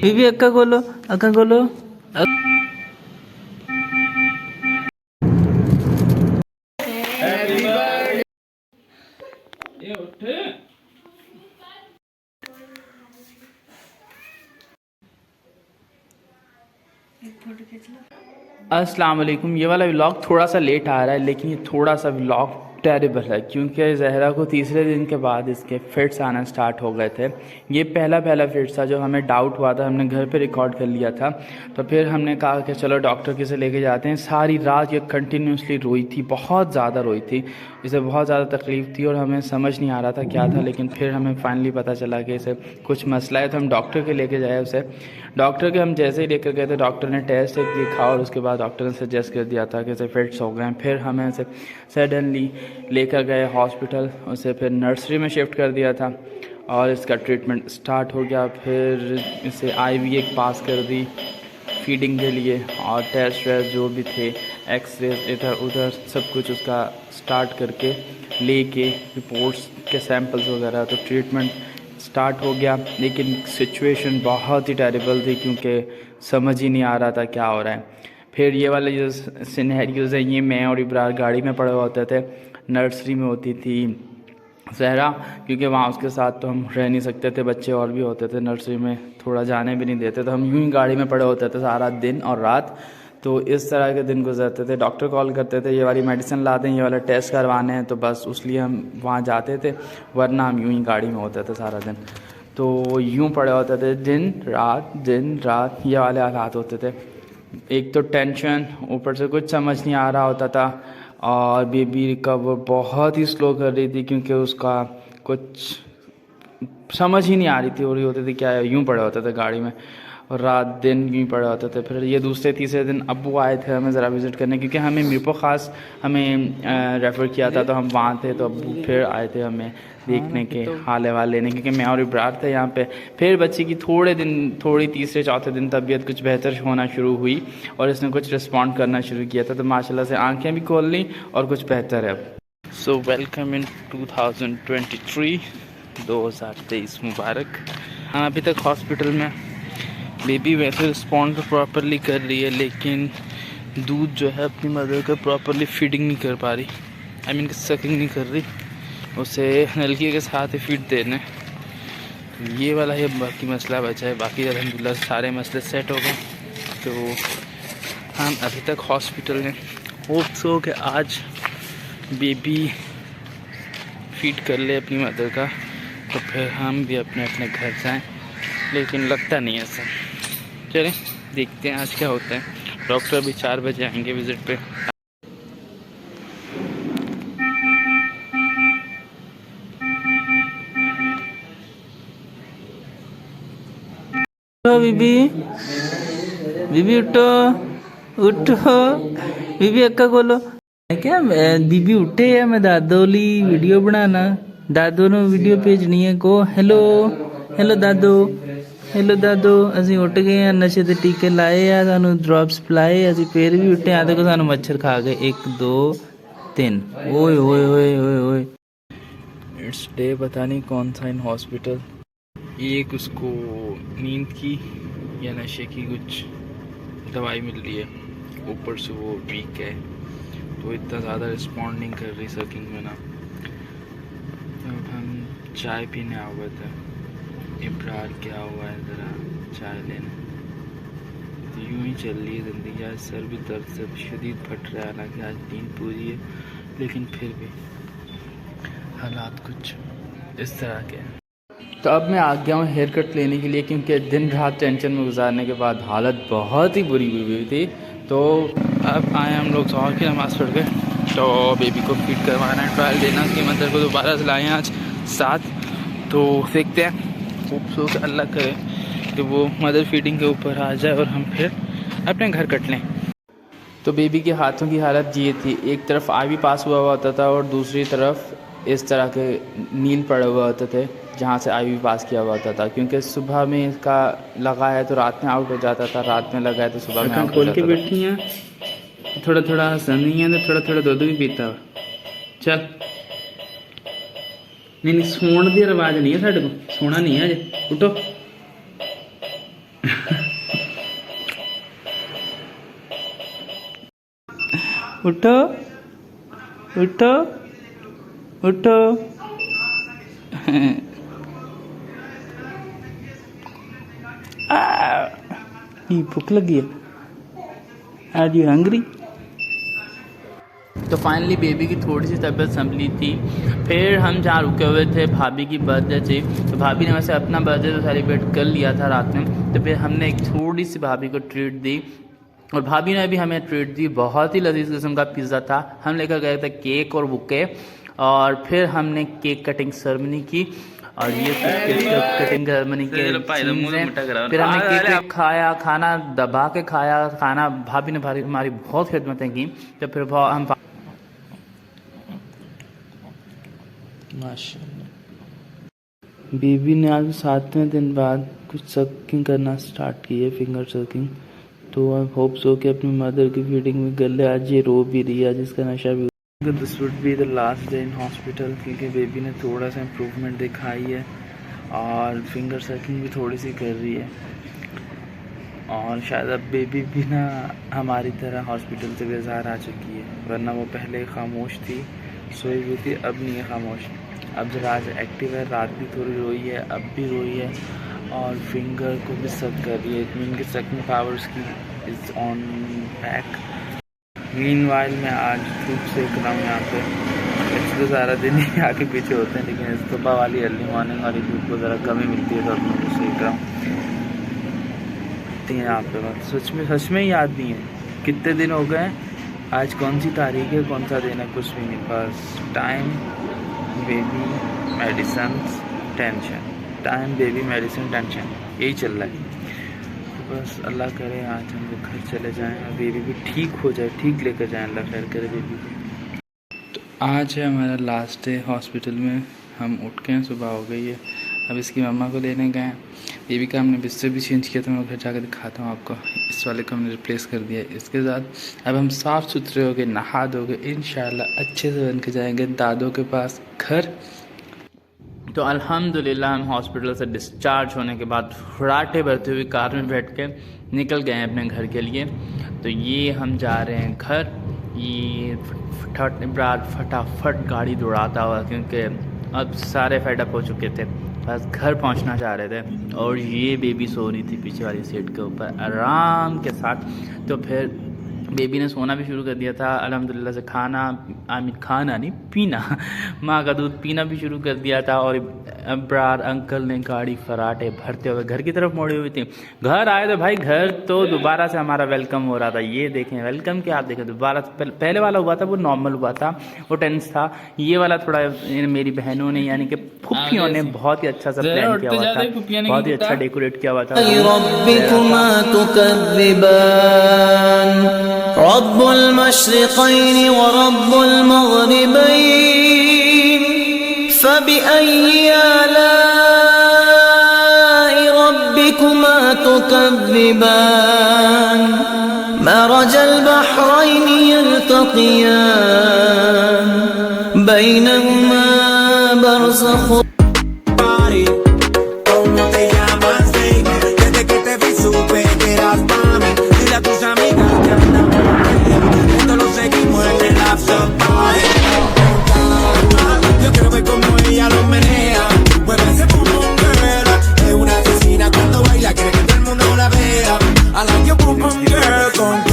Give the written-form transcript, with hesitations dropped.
बीबी अक्का खोलो, अक्का खोलो। अस्सलाम वालेकुम। ये वाला व्लॉग थोड़ा सा लेट आ रहा है, लेकिन ये थोड़ा सा व्लॉग टेरिबल है क्योंकि ज़हरा को तीसरे दिन के बाद इसके फिट्स आना स्टार्ट हो गए थे। ये पहला फिट्स था जो हमें डाउट हुआ था, हमने घर पे रिकॉर्ड कर लिया था। तो फिर हमने कहा कि चलो डॉक्टर के से लेके जाते हैं। सारी रात ये कंटिन्यूसली रोई थी, बहुत ज़्यादा रोई थी, इसे बहुत ज़्यादा तकलीफ़ थी और हमें समझ नहीं आ रहा था क्या था। लेकिन फिर हमें फाइनली पता चला कि इसे कुछ मसला है, तो हम डॉक्टर के लेके जाए उसे। डॉक्टर के हम जैसे ही लेकर गए थे, डॉक्टर ने टेस्ट एक दिखा और उसके बाद डॉक्टर ने सजेस्ट कर दिया था कि इसे फिट्स हो गए हैं। फिर हमें इसे सडनली लेकर गए हॉस्पिटल, उसे फिर नर्सरी में शिफ्ट कर दिया था और इसका ट्रीटमेंट स्टार्ट हो गया। फिर इसे आईवी एक पास कर दी फीडिंग के लिए और टेस्ट वेस्ट जो भी थे, एक्सरे इधर उधर सब कुछ उसका स्टार्ट करके लेके रिपोर्ट्स के सैंपल्स वगैरह, तो ट्रीटमेंट स्टार्ट हो गया। लेकिन सिचुएशन बहुत ही टेरिबल थी क्योंकि समझ ही नहीं आ रहा था क्या हो रहा है। फिर ये वाले जो सिनेरियोज़ हैं, ये मैं और इब्रार गाड़ी में पड़े होते थे, नर्सरी में होती थी ज़हरा, क्योंकि वहाँ उसके साथ तो हम रह नहीं सकते थे, बच्चे और भी होते थे नर्सरी में, थोड़ा जाने भी नहीं देते, तो हम यूं ही गाड़ी में पड़े होते थे सारा दिन और रात। तो इस तरह के दिन गुजरते थे। डॉक्टर कॉल करते थे, ये वाली मेडिसिन ला दें, ये वाला टेस्ट करवाने हैं, तो बस उसलिए हम वहाँ जाते थे, वरना हम यूं ही गाड़ी में होते थे सारा दिन। तो यूं पड़े होते थे दिन रात ये वाले हालात होते थे। एक तो टेंशन, ऊपर से कुछ समझ नहीं आ रहा होता था और बेबी रिकवर बहुत ही स्लो कर रही थी क्योंकि उसका कुछ समझ ही नहीं आ रही थी, हो रही होती थी क्या, यूं पड़े होते थे गाड़ी में और रात दिन यूँ पड़े होते थे। फिर ये दूसरे तीसरे दिन अब्बू आए थे हमें ज़रा विज़िट करने, क्योंकि हमें मीरपुर ख़ास हमें रेफ़र किया था, तो हम वहाँ थे, तो अब्बू फिर आए थे हमें देखने के हाल अहवाल लेने, क्योंकि मैं और इब्रार थे यहाँ पे। फिर बच्ची की थोड़ी तीसरे चौथे दिन तबीयत कुछ बेहतर होना शुरू हुई और इसने कुछ रिस्पॉन्ड करना शुरू किया था, तो माशाल्लाह से आंखें भी खोल ली और कुछ बेहतर है अब। सो वेलकम इन 2023 मुबारक। हम अभी तक हॉस्पिटल में। बेबी वैसे रिस्पॉन्ड तो प्रॉपरली कर रही है, लेकिन दूध जो है अपनी मदर का प्रॉपरली फीडिंग नहीं कर पा रही, आई मीन सकिंग नहीं कर रही, उसे नलकी के साथ ही फीड देने। तो ये वाला है बाकी मसला बचा है, बाकी अल्हम्दुलिल्लाह सारे मसले सेट हो गए। तो हम अभी तक हॉस्पिटल में, होप्स हो कि आज बेबी फीड कर ले अपनी मदर का, तो फिर हम भी अपने अपने घर जाएं, लेकिन लगता नहीं है ऐसा। चलें देखते हैं आज क्या होता है। डॉक्टर भी 4 बजे आएंगे विज़िट पे। बीबी बीबी उठो उठो, बीबी अक्का खोलो। क्या बीबी उठे है, मैं दादोली वीडियो बनाना, दादो ने वीडियो भेजनी है। को हेलो हेलो दादो, हेलो दादो, ਅਸੀਂ ਉੱਠ ਗਏ ਆ, ਨਸ਼ੇ ਦੇ ਟੀਕੇ ਲਾਏ ਆ, ਸਾਨੂੰ ਡ੍ਰੌਪਸ ਪਿਲਾਏ, ਅਸੀਂ ਫੇਰ ਵੀ ਉੱਠੇ ਆ। ਦੇਖੋ ਸਾਨੂੰ ਮੱਛਰ ਖਾ ਗਏ 1 2 3। ओए ओए ओए ओए ओए। इट्स डे पता नहीं कौन सा इन हॉस्पिटल, एक उसको नींद की या नशे की कुछ दवाई मिल रही है, ऊपर से वो वीक है तो इतना ज़्यादा रिस्पॉन्ड नहीं कर रही सकिंग में ना। अब हम चाय पीने आ गए थे, इब्रार क्या हुआ है ज़रा चाय लेने। तो यूँ ही चल रही है ज़िंदगी। आज सर भी दर्द से शदीद फट रहा है, हालांकि आज नींद पूरी है, लेकिन फिर भी हालात कुछ इस तरह के हैं। तो अब मैं आ गया हूँ हेयर कट लेने के लिए, क्योंकि दिन रात टेंशन में गुजारने के बाद हालत बहुत ही बुरी हुई थी। तो अब आए हम लोग ज़ोहर की नमाज़ पढ़ के, तो बेबी को फीड करवाना है, ट्रायल देना, उसकी मदर को दोबारा से लाए हैं आज साथ। तो देखते हैं, खूबसूरत अल्लाह करे कि वो मदर फीडिंग के ऊपर आ जाए और हम फिर अपने घर कट लें। तो बेबी के हाथों की हालत ये थी, एक तरफ आईवी पास हुआ होता था और दूसरी तरफ इस तरह के नील पड़े हुए होते थे जहाँ से आईवी पास किया हुआ होता था, क्योंकि सुबह में इसका लगा है तो रात में आउट हो जाता था, रात में लगा है तो सुबह में आउट हो जाता था। बैठी हैं, थोड़ा थोड़ा हंसनी है तो थोड़ा थोड़ा दूध भी पीता। चल नहीं नहीं सोने की रिवाज नहीं है साढ़े को, सोना नहीं है अजे। उठो उठो उठो उठो भूख लगी है, आर यू हंग्री? तो फाइनली बेबी की थोड़ी सी तबीयत संभली थी। फिर हम जहाँ रुके हुए थे भाभी की बर्थडे थी, तो भाभी ने वैसे अपना बर्थडे तो सेलिब्रेट कर लिया था रात में, तो फिर हमने एक थोड़ी सी भाभी को ट्रीट दी और भाभी ने भी हमें ट्रीट दी। बहुत ही लजीज किस्म का पिज़्ज़ा था। हम लेकर गए थे केक और बुके और फिर हमने केक कटिंग सेरेमनी की और ये कटिंग सेरेमनी के फिर हमने केक खाया, खाना दबा के खाया खाना। भाभी ने हमारी बहुत खिदमतें की। तो फिर हम माशाल्लाह बेबी ने आज 7वें दिन बाद कुछ सकिंग करना स्टार्ट की है, फिंगर सकिंग। तो आई होप सो कि अपनी मदर की फीडिंग में कर ले। आज ये रो भी रही है, आज इसका नशा भी। This would be the last day in hospital, क्योंकि बेबी ने थोड़ा सा इम्प्रूवमेंट दिखाई है और फिंगर सकिंग भी थोड़ी सी कर रही है। और शायद अब बेबी भी ना हमारी तरह हॉस्पिटल से बेजार आ चुकी है, वरना वो पहले खामोश थी, सोई हुई थी, अब नहीं है खामोश। अब जरा आज एक्टिव है, रात भी थोड़ी रोई है, अब भी रोई है और फिंगर को भी सक कर रही है। इट मीन कि सकिंग पावर्स की इज़ ऑन बैक। मीनवाइल मैं आज धूप सेक रहा हूँ यहाँ पे। ऐसे तो सारा दिन ही आगे पीछे होते हैं, लेकिन सुबह वाली अर्ली मॉर्निंग वाली धूप को ज़रा कम ही मिलती है, तो अब मैं सेक रहा हूँ यहाँ पे। बस सच में याद नहीं है कितने दिन हो गए, आज कौन सी तारीख है, कौन सा दिन है, कुछ भी नहीं। बस time baby medicine tension, time baby medicine tension, यही चल रहा है। तो बस अल्लाह करे आज हम लोग घर चले जाएं और बेबी भी ठीक हो जाए, ठीक लेकर जाएं, अल्लाह खैर करे बेबी को। तो आज है हमारा लास्ट डे हॉस्पिटल में। हम उठ के सुबह हो गई है, अब इसकी मम्मा को लेने गए हैं। बेबी का हमने बिस्तर भी चेंज किया था, मैं घर जाकर दिखाता हूँ आपको। इस वाले को हमने रिप्लेस कर दिया है इसके साथ। अब हम साफ़ सुथरे हो गए, नहा धोगे, इंशाल्लाह अच्छे से बन के जाएंगे दादों के पास घर। तो अल्हम्दुलिल्लाह हम हॉस्पिटल से डिस्चार्ज होने के बाद फराटे भरते हुए कार में बैठ के निकल गए हैं अपने घर के लिए। तो ये हम जा रहे हैं घर। ये फटाफट गाड़ी दौड़ाता हुआ, क्योंकि अब सारे फेडअप हो चुके थे, बस घर पहुंचना चाह रहे थे। और ये बेबी सो रही थी पीछे वाली सीट के ऊपर आराम के साथ। तो फिर बेबी ने सोना भी शुरू कर दिया था अल्हम्दुलिल्लाह से। खाना नहीं पीना, माँ का दूध पीना भी शुरू कर दिया था। और अब्रार अंकल ने गाड़ी फराटे भरते हुए घर की तरफ मोड़ी हुई थी। घर आए तो भाई घर तो दोबारा से हमारा वेलकम हो रहा था। ये देखें वेलकम क्या आप देखें, दोबारा पहले वाला हुआ था वो नॉर्मल हुआ था, वो टेंस था। ये वाला थोड़ा मेरी बहनों ने यानी कि फुप्पियों ने बहुत ही अच्छा सा प्लान किया हुआ था, बहुत ही अच्छा डेकोरेट किया हुआ था। रब्बुल मशरिक़ैन व रब्बुल मग़रिबैन फ़बिअय्यि आलाइ रब्बिकुमा तुकज़्ज़िबान मरजल Bahrain यल्तक़ियान बैनहुमा बरज़ख़। I like your boom boom girl,